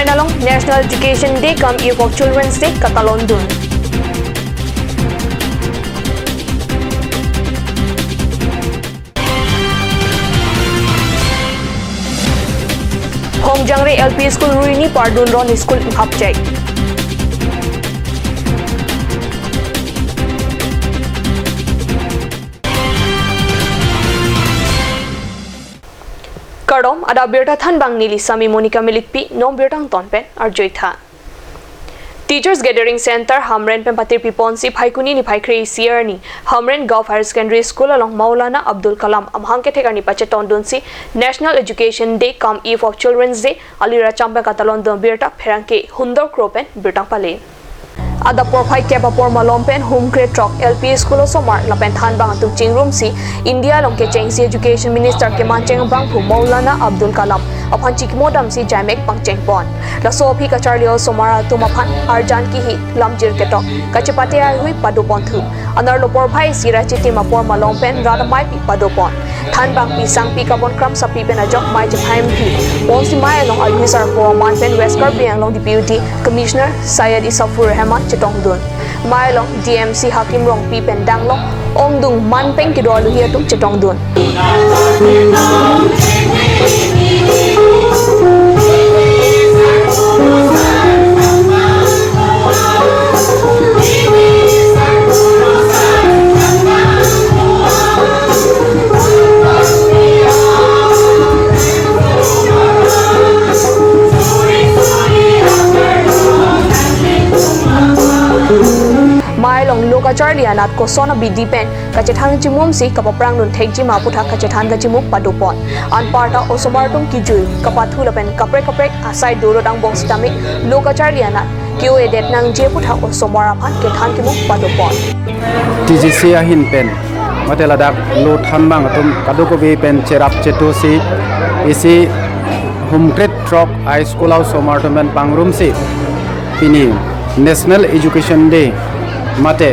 Hamren along National Education Day come Eve of Children's Day Katalondun. Hongjangre LP School Ruini Pardun Ron School Hapjay. Kadom ada berta than bang nili sami Monica Milikpi nom bertang tonpen arjoitha. Teachers Gathering Center Hamren Pempatir Piponsi Phaikuni ni Phaikre Sierni Hamren Gulf Higher Secondary School along Maulana Abdul Kalam Amhangke Thegani Pachetondunsi National Education Day come Eve of Children's Day Alira Champa Katalondon Berta Pheranke Hundor Kropen Bertang Pale. Ada porphai kepapor malompen home grade truck LP school somar lapen than bang atung chingrum si India long ke chengsi education minister ke mancheng bang phu Maulana Abdul Kalam aphan chikmodam si jamek pangcheng pon la so phi ka charlio somara tumaphan arjan ki hi lamjir ke tok kachapate ai hui padu pon thu anar lo porphai sira chiti mapor malompen radamai pi padu pon than bang pi sang pi kabon kram sapi pen ajok mai japhaim pi pon si mai long administer for manpen westcar biang long deputy commissioner Syed Isafur Rahman Chitongdun Mailong DMC Hakim Rong Pi Pendanglong Ongdung Manpeng Kidol Hiatuk Chitongdun Mailong Loka Charlia Nat Kosona Bidipen Kachethan Chimum si Kapaprang Nun Thegji Maputa Kachethan Gachimuk Padupon Anparta Osomartum Kijul Kapathulapen Kaprek Asai Doro Dang Bong Stami Loka Charlia Nat Kyo Edet Nang Jeputa Osomarapan Kethan Kimuk Padupon TGC Ahin Pen Mateladak Lo Thanbang Atum Kadukobi Pen Cherap Chetusi Isi Humgret Truck High School House Somartumen Pangrum si Pini National Education Day Mate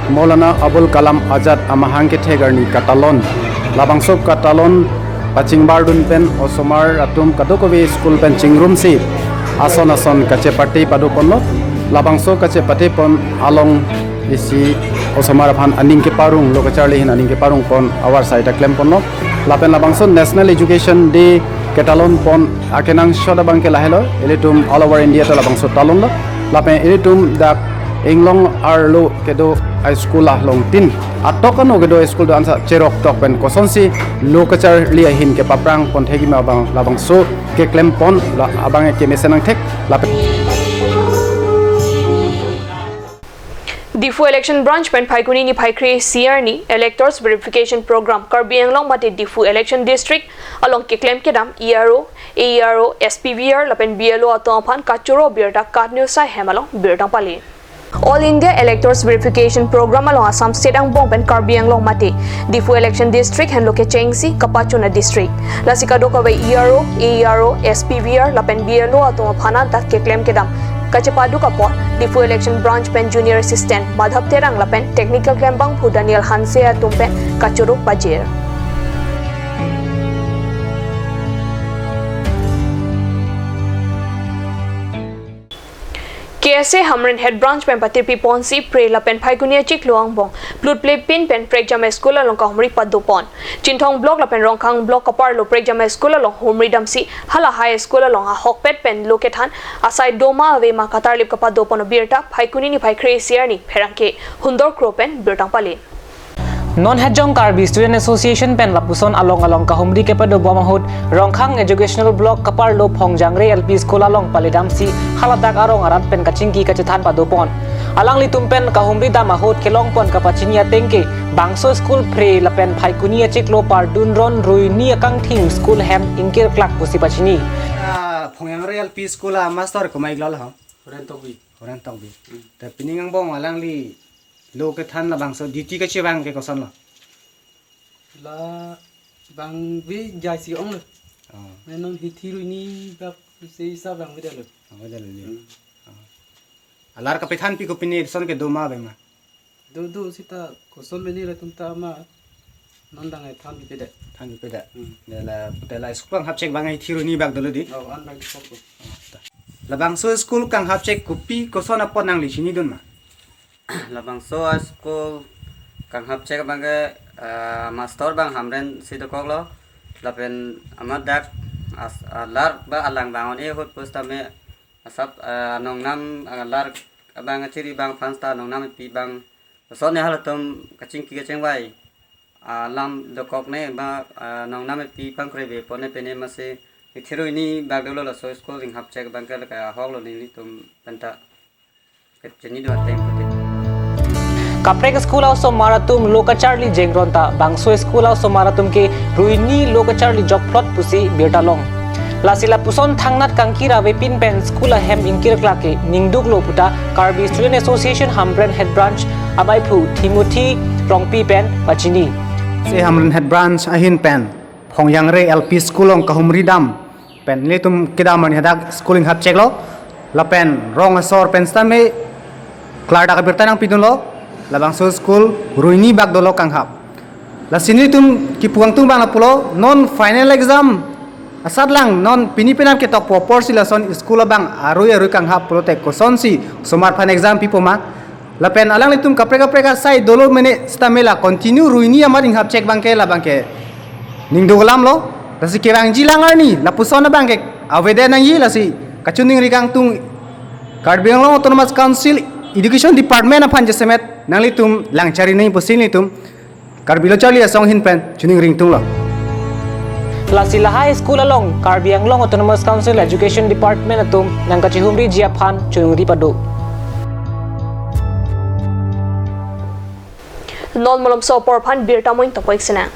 Maulana Abdul Kalam Azad Amahangke Thegarni Katalon Labangsop Katalon Pachingbardun Pen Osomar Atum Kadukovi School Pen Chingrum si Ason Kachepati Paduponlo Labangso Kachepati Pon Along Isi Osomar Phan Aningke Parung Lokacharli Hin Aningke Parung Pon our side Klem Ponlo Lapen Labangso National Education Day Katalon Pon Akenang Shoda Banke Lahelo Elitum all over India to Labangso Talon Lapen Elitum da Inglong Arlo kedo high school long tin atokan o kedo school do ansa cherok tok pen kosonsi lokachar li hin ke paprang pon thegi ma bang labang so ke klem pon abang ke mesenang thek lap Difu election branch pen Phaikuni ni Phaikre Sierni electors verification program Karbiang long mate Difu election district along ke claim kedam ERO AERO SPVR lapen BLO atophan kachuro birda katnyo sai hemalong birda pali All India Electors Verification Program along Assam State ang bong pen Karbiang long mate Difu election district hen loke Chengsi Kapachuna district lasikado ka by ERO AERO SPVR lapen BLO atong phana dat ke claim kedam kachepadu kapon Difu election branch pen junior assistant Madhab Terang lapen technical claim bang phu Daniel Hanse atum pen kachuru pajir KSA Hamren Head Branch pen Patir Piponsi Pre la pen Phaikunia Chik Luang Bong Plut Play Pin pen Pregjam School along Kahumri Padupon Chinthong Block la pen Rongkhang Block Kapar lo Pregjam School along Humri Damsi Hala High School along Hokpet pen Lokethan Asai Doma Ave Ma Katar Lip Kapadopon Birta Phaikuni ni Phaikre Sierni Pherangke Hundor Kropen Birtang Pali Non Hajong Karbi Student Association pen lapuson along Kahumri ke pado bomahut Rongkhang Educational Block Kapar lo Hongjangre LP School along Palidamsi haladak arong arat pen kachingki kacethan padopon alang litumpen Kahumri damahut kelong pon kapachinia tengke bangso school pre lapen Phaikunia Chiklo Pardunron Ruini akang thing school hem inkir klak pusi pachini Hongjangre LP School master ko mai glal ha Horan tokbi ta piningang bong alang li lo ke than la bangso duty ka che bang ke kosan la bang vi jai si ong le menon hithiru ni ba se sa bang vedel le alar ka pethan pi ko pini son ke doma be ma do sita koson meni le tunta ma nondang ai than bi peda la putela school hap chek bang ai thiru ni bag dolo di an bag ko labang so school kang hap check kupi ko son apon nang li sini dun ma labang so school kang hap check bangke master bang hamren sido koklo lapen amat dak lar ba alang bangon hot posta me asap nong nam lar bang ciri bang fansta nong nam pi bang so ne halatum kacing ki kacing bai lam do kok ne ba nong nam pi pang krebe pone pene mase thiru ini bagdolo la so school ring hap check bang ka hoglo ni tum penta kachini do tem kote Kaprek school also maratum loka Charlie jengronta bangso school also maratum ke ruini loka Charlie job plot pusi birtalong lasila puson thangnat kangkira wepin pen school hem inkir klake ningduk lo puta Karbi Student Association Hamren head branch abai phu Timothy rongpi pen pachini se Hamren head branch ahin pen Hongyang Re LP school ong kahumri dam pen le tum kidam ni hadak schooling hap check lo la pen rong asor pen stame klarda ka birtanang pidun lo labang so school ruini bag dolo kang hap la sini tum ki puang tum bang la pulo non final exam asat lang non pinipinam ke tok popor sila son school bang arui kang hap pulo tek ko son si somar fan exam pipo ma la pen alang litum kapre sai dolo mene stamela continue ruini amar ing hap check bang ke ning dolam lo la si ke bang jilangar ni la pusona bang ke aveden nang yi la si kachuning rikang tung Karbi Anglong Autonomous Council Education Department apan jesemet nangli tum langcari nei posin litum Karbilo Charlie asong hinpen chuning ring tung lo lasila high school along Karbi Anglong Autonomous Council Education Department atum nangkachihumri jiaphan chungri padu non molom so por phan bir tamoin topoik sena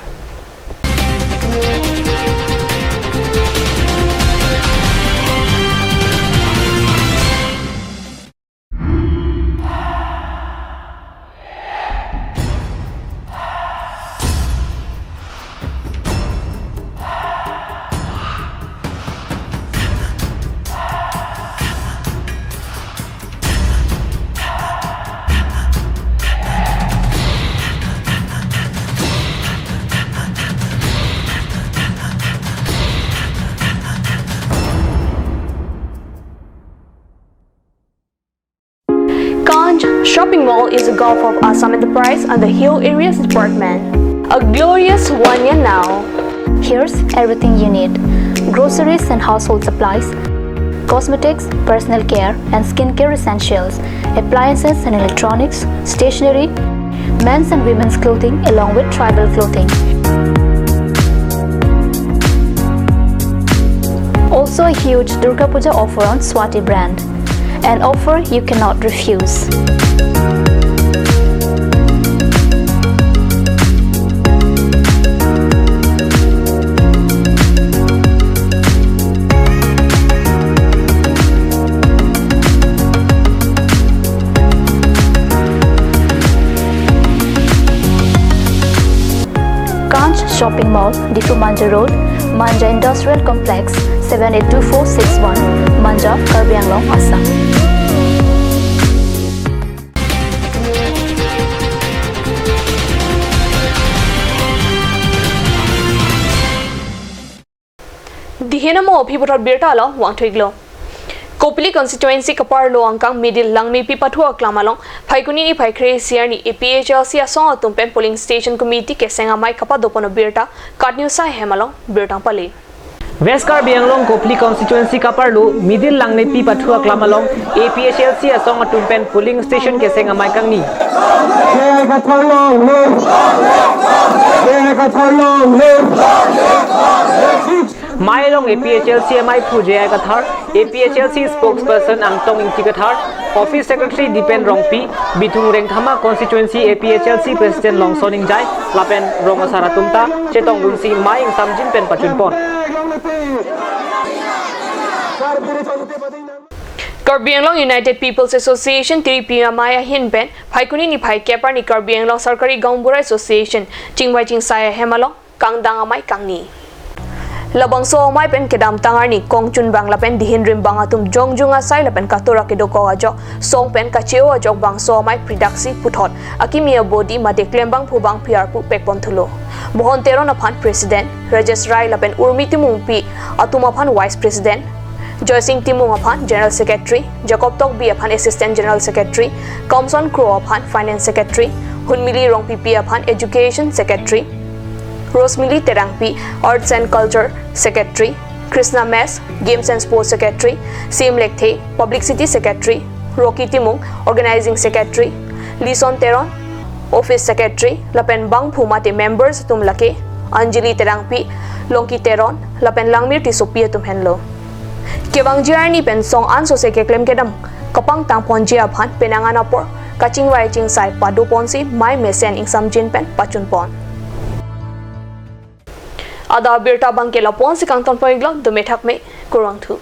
Shopping Mall is a Gulf of Assam Enterprise and the Hill Areas Department. A glorious one year now. Here's everything you need: groceries and household supplies, cosmetics, personal care and skincare essentials, appliances and electronics, stationery, men's and women's clothing along with tribal clothing. Also a huge Durga Puja offer on Swati brand. An offer you cannot refuse. Kanch Shopping Mall, Difu Manja Road, Manja Industrial Complex, 782461, Manja, Karbi Anglong, Assam. Dihinamo Pipotor Birtalo, Wangtwiglo. Kopili constituency Kaparlo Angkang Middle Langmi Pipatua Klamalong, Paikuni ni Paikre Siarni, APHLC Asong Atumpen Polling Station Committee Kesenga Mai Kapadopono Birta, Katnew Sai Hemalong, Birtang Pali. West Karbi Anglong Kopli constituency Kaparlo, Middle Langne Pipatua Klamalong, APHLC Asong Atumpen Polling Station Kesenga Mai Kangni. Mailong APHLC MI Pujaya Kathar, APHLC spokesperson Angtong Inti Kathar, Office Secretary Dipen Rongpi, Bitung Rengthama Constituency APHLC President Longsoning Jai, Lapen Rongasara Tumta, Chetong Gunsi Mai Samjin Pen Pachunpon. Karbi Anglong United People's Association Tiripia Maya Hinben, Paikuni ni Pai Kepar ni Karbi Anglong Sarkari Gaumbura Association, Chingwai Ching Saya Hemalong, Kangdang Amai Kangni. Labang so mai pen kedam tangar ni kong chun bang lapen dihin rim bang atum jong jung asai lapen katora ke doko ajo song pen kacheo ajo bang so mai pridaksi puthot akimia body ma deklem bang phu bang PR pu pekpon thulo mohon tero na phan president Rajesh Rai lapen urmiti mungpi atuma phan vice president Joy Singh Timung upon General Secretary, Jacob Tokbi upon Assistant General Secretary, Komson Crow upon Finance Secretary, Hunmili Rongpipi upon Education Secretary, Rosemili Terangpi, Arts and Culture Secretary, Krishna Mess, Games and Sports Secretary, Sim Lekthe, Publicity Secretary, Rocky Timung, Organizing Secretary, Lison Teron, Office Secretary, Lapen Bang Phumate members tum lake, Anjali Terangpi, Longki Teron, Lapen Langmir Tisopia tum henlo. Kebang Jiarni pen song an so se ke klem kedam, Kapang Tang Ponjia Phan, Penanganapor, Kaching Wai Ching Sai, Padu Ponsi, Mai Mesen ing Sam Jin Pen, Pachun Pon. Ada Birta Bang ke Lapon si Kang Ton Poiglo, Dumetak me, Kurang Tu.